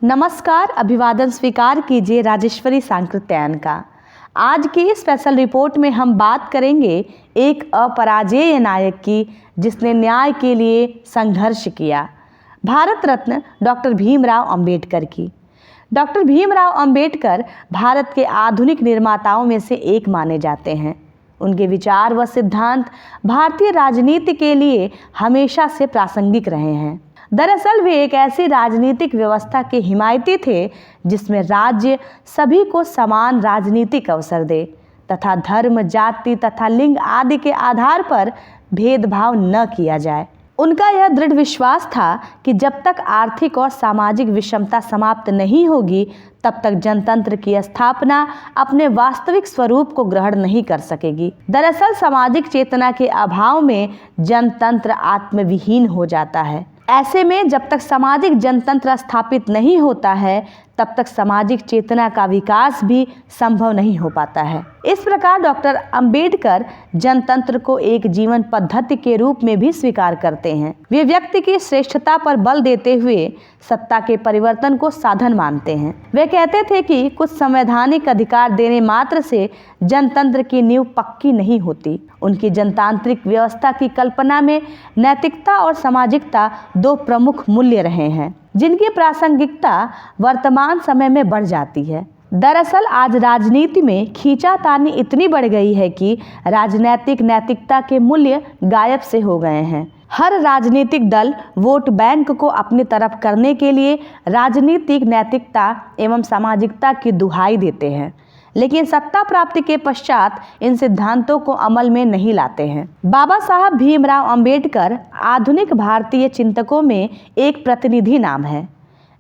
नमस्कार, अभिवादन स्वीकार कीजिए राजेश्वरी सांकृत्यायन का। आज की स्पेशल रिपोर्ट में हम बात करेंगे एक अपराजेय नायक की जिसने न्याय के लिए संघर्ष किया, भारत रत्न डॉक्टर भीमराव अंबेडकर की। डॉक्टर भीमराव अंबेडकर भारत के आधुनिक निर्माताओं में से एक माने जाते हैं। उनके विचार व सिद्धांत भारतीय राजनीति के लिए हमेशा से प्रासंगिक रहे हैं। दरअसल वे एक ऐसी राजनीतिक व्यवस्था के हिमायती थे जिसमें राज्य सभी को समान राजनीतिक अवसर दे तथा धर्म, जाति तथा लिंग आदि के आधार पर भेदभाव न किया जाए। उनका यह दृढ़ विश्वास था कि जब तक आर्थिक और सामाजिक विषमता समाप्त नहीं होगी तब तक जनतंत्र की स्थापना अपने वास्तविक स्वरूप को ग्रहण नहीं कर सकेगी। दरअसल सामाजिक चेतना के अभाव में जनतंत्र आत्मविहीन हो जाता है। ऐसे में जब तक सामाजिक जनतंत्र स्थापित नहीं होता है तब तक सामाजिक चेतना का विकास भी संभव नहीं हो पाता है। इस प्रकार डॉक्टर अंबेडकर जनतंत्र को एक जीवन पद्धति के रूप में भी स्वीकार करते हैं। वे व्यक्ति की श्रेष्ठता पर बल देते हुए सत्ता के परिवर्तन को साधन मानते हैं। वे कहते थे कि कुछ संवैधानिक अधिकार देने मात्र से जनतंत्र की नींव पक्की नहीं होती। उनकी जनतांत्रिक व्यवस्था की कल्पना में नैतिकता और सामाजिकता दो प्रमुख मूल्य रहे हैं जिनकी प्रासंगिकता वर्तमान समय में बढ़ जाती है। दरअसल आज राजनीति में खींचातानी इतनी बढ़ गई है कि राजनीतिक नैतिकता के मूल्य गायब से हो गए हैं। हर राजनीतिक दल वोट बैंक को अपनी तरफ करने के लिए राजनीतिक नैतिकता एवं सामाजिकता की दुहाई देते हैं, लेकिन सत्ता प्राप्ति के पश्चात इन सिद्धांतों को अमल में नहीं लाते हैं। बाबा साहब भीमराव अंबेडकर आधुनिक भारतीय चिंतकों में एक प्रतिनिधि नाम है।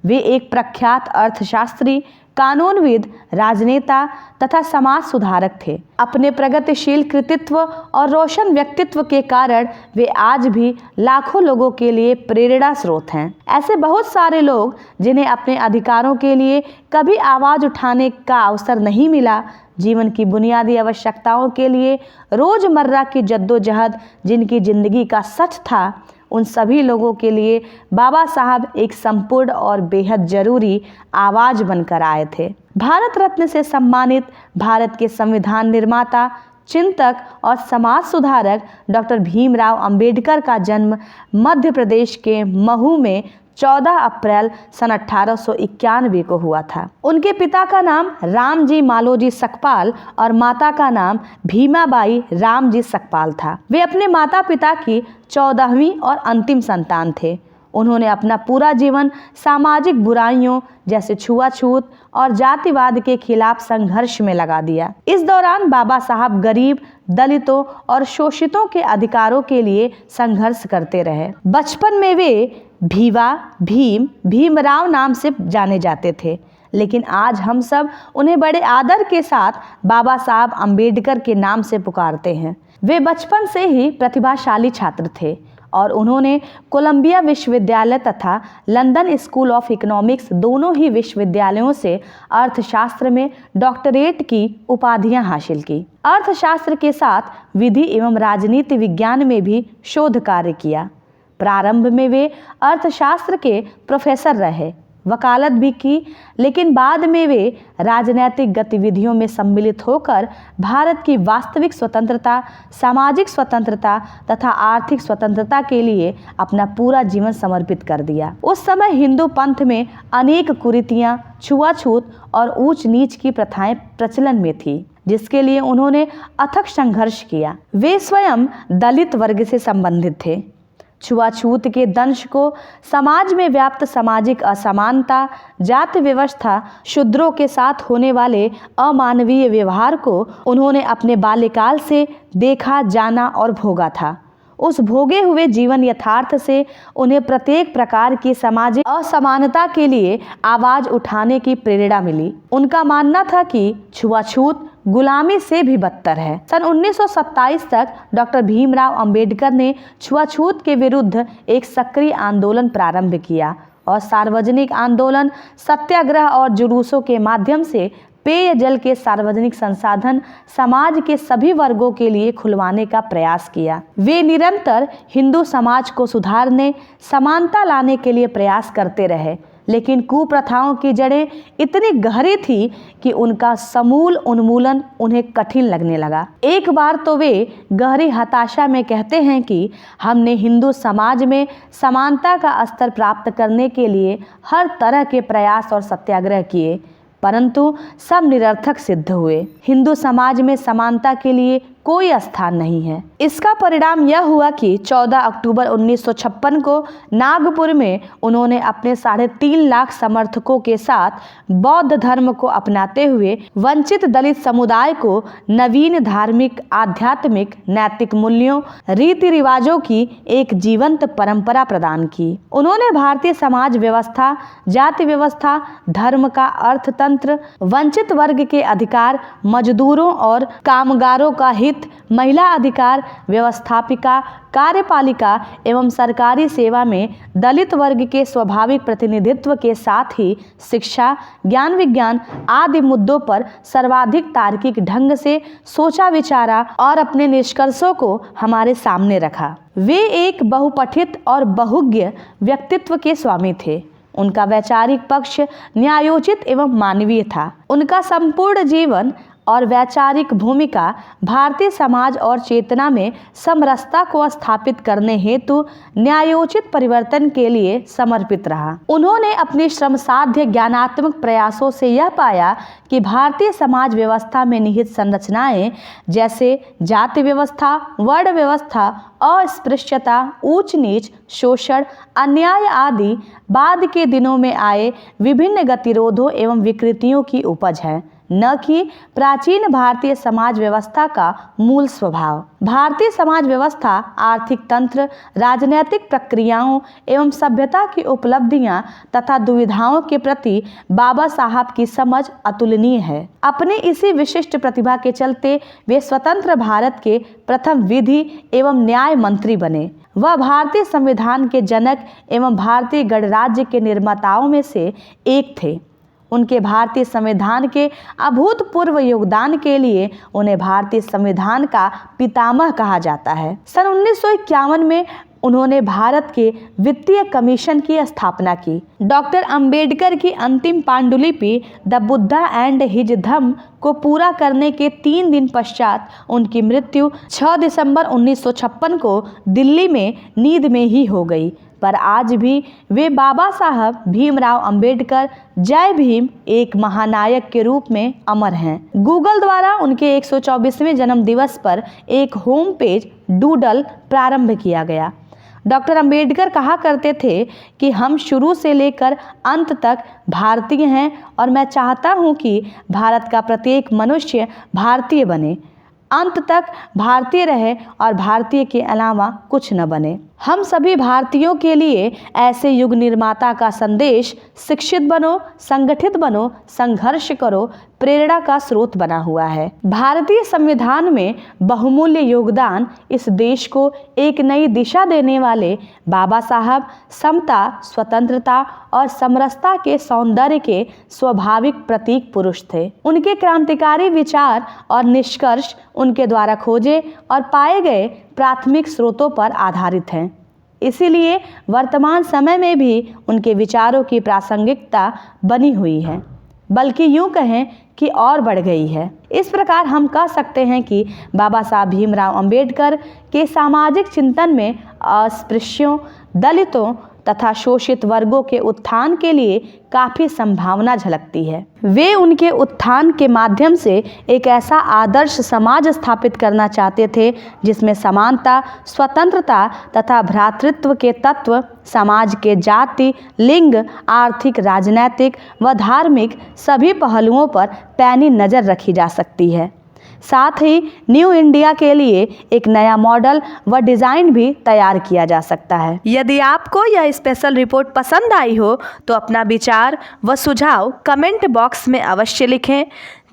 वे एक प्रख्यात अर्थशास्त्री, कानूनविद, राजनेता तथा समाज सुधारक थे। अपने प्रगतिशील कृतित्व और रोशन व्यक्तित्व के कारण वे आज भी लाखों लोगों के लिए प्रेरणा स्रोत हैं। ऐसे बहुत सारे लोग जिन्हें अपने अधिकारों के लिए कभी आवाज उठाने का अवसर नहीं मिला, जीवन की बुनियादी आवश्यकताओं के लिए रोजमर्रा की जद्दोजहद जिनकी जिंदगी का सच था, उन सभी लोगों के लिए बाबा साहब एक संपूर्ण और बेहद जरूरी आवाज बनकर आए थे। भारत रत्न से सम्मानित भारत के संविधान निर्माता, चिंतक और समाज सुधारक डॉक्टर भीमराव अंबेडकर का जन्म मध्य प्रदेश के महू में 14 अप्रैल सन 1891 को हुआ था। उनके पिता का नाम रामजी मालोजी सकपाल और माता का नाम भीमाबाई रामजी सकपाल था। वे अपने माता पिता की 14वीं और अंतिम संतान थे। उन्होंने अपना पूरा जीवन सामाजिक बुराइयों जैसे छुआछूत और जातिवाद के खिलाफ संघर्ष में लगा दिया। इस दौरान बाबा साहब गरीब, दलितों और शोषितों के अधिकारों के लिए संघर्ष करते रहे। बचपन में वे भीमराव नाम से जाने जाते थे, लेकिन आज हम सब उन्हें बड़े आदर के साथ बाबा साहब अंबेडकर के नाम से पुकारते हैं। वे बचपन से ही प्रतिभाशाली छात्र थे और उन्होंने कोलंबिया विश्वविद्यालय तथा लंदन स्कूल ऑफ इकोनॉमिक्स दोनों ही विश्वविद्यालयों से अर्थशास्त्र में डॉक्टरेट की उपाधियां हासिल की। अर्थशास्त्र के साथ विधि एवं राजनीति विज्ञान में भी शोध कार्य किया। प्रारंभ में वे अर्थशास्त्र के प्रोफेसर रहे, वकालत भी की, लेकिन बाद में वे राजनैतिक गतिविधियों में सम्मिलित होकर भारत की वास्तविक स्वतंत्रता, सामाजिक स्वतंत्रता तथा आर्थिक स्वतंत्रता के लिए अपना पूरा जीवन समर्पित कर दिया। उस समय हिंदू पंथ में अनेक कुरीतियां, छुआछूत और ऊंच नीच की प्रथाएं प्रचलन में थी, जिसके लिए उन्होंने अथक संघर्ष किया। वे स्वयं दलित वर्ग से संबंधित थे। छुआछूत के दंश को, समाज में व्याप्त सामाजिक असमानता, जाति व्यवस्था, शूद्रों के साथ होने वाले अमानवीय व्यवहार को उन्होंने अपने बाल्यकाल से देखा, जाना और भोगा था। उस भोगे हुए जीवन यथार्थ से उन्हें प्रत्येक प्रकार की सामाजिक असमानता के लिए आवाज उठाने की प्रेरणा मिली। उनका मानना था कि छुआछूत गुलामी से भी बदतर है। सन 1927 तक डॉक्टर भीमराव अंबेडकर ने छुआछूत के विरुद्ध एक सक्रिय आंदोलन प्रारंभ किया और सार्वजनिक आंदोलन, सत्याग्रह और जुलूसों के माध्यम से पेयजल के सार्वजनिक संसाधन समाज के सभी वर्गों के लिए खुलवाने का प्रयास किया। वे निरंतर हिंदू समाज को सुधारने, समानता लाने के लिए प्रयास करते रहे। लेकिन कुप्रथाओं की जड़ें इतनी गहरी थी कि उनका समूल उन्मूलन उन्हें कठिन लगने लगा। एक बार तो वे गहरी हताशा में कहते हैं कि हमने हिंदू समाज में समानता का स्तर प्राप्त करने के लिए हर तरह के प्रयास और सत्याग्रह किए, परंतु सब निरर्थक सिद्ध हुए। हिंदू समाज में समानता के लिए कोई स्थान नहीं है। इसका परिणाम यह हुआ कि 14 अक्टूबर 1956 को नागपुर में उन्होंने अपने 3.5 लाख समर्थकों के साथ बौद्ध धर्म को अपनाते हुए वंचित दलित समुदाय को नवीन धार्मिक, आध्यात्मिक, नैतिक मूल्यों, रीति रिवाजों की एक जीवंत परंपरा प्रदान की। उन्होंने भारतीय समाज व्यवस्था, जाति व्यवस्था, धर्म का अर्थतंत्र, वंचित वर्ग के अधिकार, मजदूरों और कामगारों का हित, महिला अधिकार, व्यवस्थापिका, कार्यपालिका एवं सरकारी सेवा में दलित वर्ग के स्वाभाविक प्रतिनिधित्व के साथ ही शिक्षा, ज्ञान विज्ञान आदि मुद्दों पर सर्वाधिक तार्किक ढंग से सोचा विचारा और अपने निष्कर्षों को हमारे सामने रखा। वे एक बहुपठित और बहुज्ञ व्यक्तित्व के स्वामी थे। उनका वैचारिक पक्ष न्यायोचित एवं मानवीय था। उनका संपूर्ण जीवन और वैचारिक भूमिका भारतीय समाज और चेतना में समरसता को स्थापित करने हेतु न्यायोचित परिवर्तन के लिए समर्पित रहा। उन्होंने अपने श्रमसाध्य ज्ञानात्मक प्रयासों से यह पाया कि भारतीय समाज व्यवस्था में निहित संरचनाएं जैसे जाति व्यवस्था, वर्ण व्यवस्था, अस्पृश्यता, ऊंच नीच, शोषण, अन्याय आदि बाद के दिनों में आए विभिन्न गतिरोधों एवं विकृतियों की उपज है, न कि प्राचीन भारतीय समाज व्यवस्था का मूल स्वभाव। भारतीय समाज व्यवस्था आर्थिक तंत्र, राजनैतिक प्रक्रियाओं एवं सभ्यता की उपलब्धियां तथा दुविधाओं के प्रति बाबा साहब की समझ अतुलनीय है। अपने इसी विशिष्ट प्रतिभा के चलते वे स्वतंत्र भारत के प्रथम विधि एवं न्याय मंत्री बने। वह भारतीय संविधान के जनक एवं भारतीय गणराज्य के निर्माताओं में से एक थे। उनके भारतीय संविधान के अभूतपूर्व योगदान के लिए उन्हें भारतीय संविधान का पितामह कहा जाता है। सन 1951 में उन्होंने भारत के वित्तीय कमीशन की स्थापना की। डॉक्टर अंबेडकर की अंतिम पांडुलिपि द बुद्धा एंड हिज धम्म को पूरा करने के 3 दिन पश्चात उनकी मृत्यु 6 दिसंबर 1956 को दिल्ली में नींद में ही हो गई। पर आज भी वे बाबा साहब भीमराव अंबेडकर जय भीम एक महानायक के रूप में अमर हैं। गूगल द्वारा उनके 124वें जन्म दिवस पर एक होम पेज डूडल प्रारंभ किया गया। डॉक्टर अंबेडकर कहा करते थे कि हम शुरू से लेकर अंत तक भारतीय हैं और मैं चाहता हूं कि भारत का प्रत्येक मनुष्य भारतीय बने, अंत तक भारतीय रहे और भारतीय के अलावा कुछ न बने। हम सभी भारतीयों के लिए ऐसे युग निर्माता का संदेश शिक्षित बनो, संगठित बनो, संघर्ष करो, प्रेरणा का स्रोत बना हुआ है। भारतीय संविधान में बहुमूल्य योगदान इस देश को एक नई दिशा देने वाले बाबा साहब समता, स्वतंत्रता और समरसता के सौंदर्य के स्वाभाविक प्रतीक पुरुष थे। उनके क्रांतिकारी विचार और निष्कर्ष उनके द्वारा खोजे और पाए गए प्राथमिक स्रोतों पर आधारित हैं। इसीलिए वर्तमान समय में भी उनके विचारों की प्रासंगिकता बनी हुई है, बल्कि यूं कहें कि और बढ़ गई है। इस प्रकार हम कह सकते हैं कि बाबा साहब भीमराव अंबेडकर के सामाजिक चिंतन में अस्पृश्यों, दलितों तथा शोषित वर्गों के उत्थान के लिए काफ़ी संभावना झलकती है। वे उनके उत्थान के माध्यम से एक ऐसा आदर्श समाज स्थापित करना चाहते थे जिसमें समानता, स्वतंत्रता तथा भ्रातृत्व के तत्व समाज के जाति, लिंग, आर्थिक, राजनैतिक व धार्मिक सभी पहलुओं पर पैनी नज़र रखी जा सकती है। साथ ही न्यू इंडिया के लिए एक नया मॉडल व डिज़ाइन भी तैयार किया जा सकता है। यदि आपको यह स्पेशल रिपोर्ट पसंद आई हो तो अपना विचार व सुझाव कमेंट बॉक्स में अवश्य लिखें।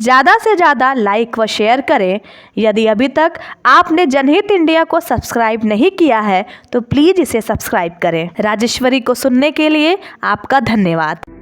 ज़्यादा से ज़्यादा लाइक व शेयर करें। यदि अभी तक आपने जनहित इंडिया को सब्सक्राइब नहीं किया है तो प्लीज़ इसे सब्सक्राइब करें। राजेश्वरी को सुनने के लिए आपका धन्यवाद।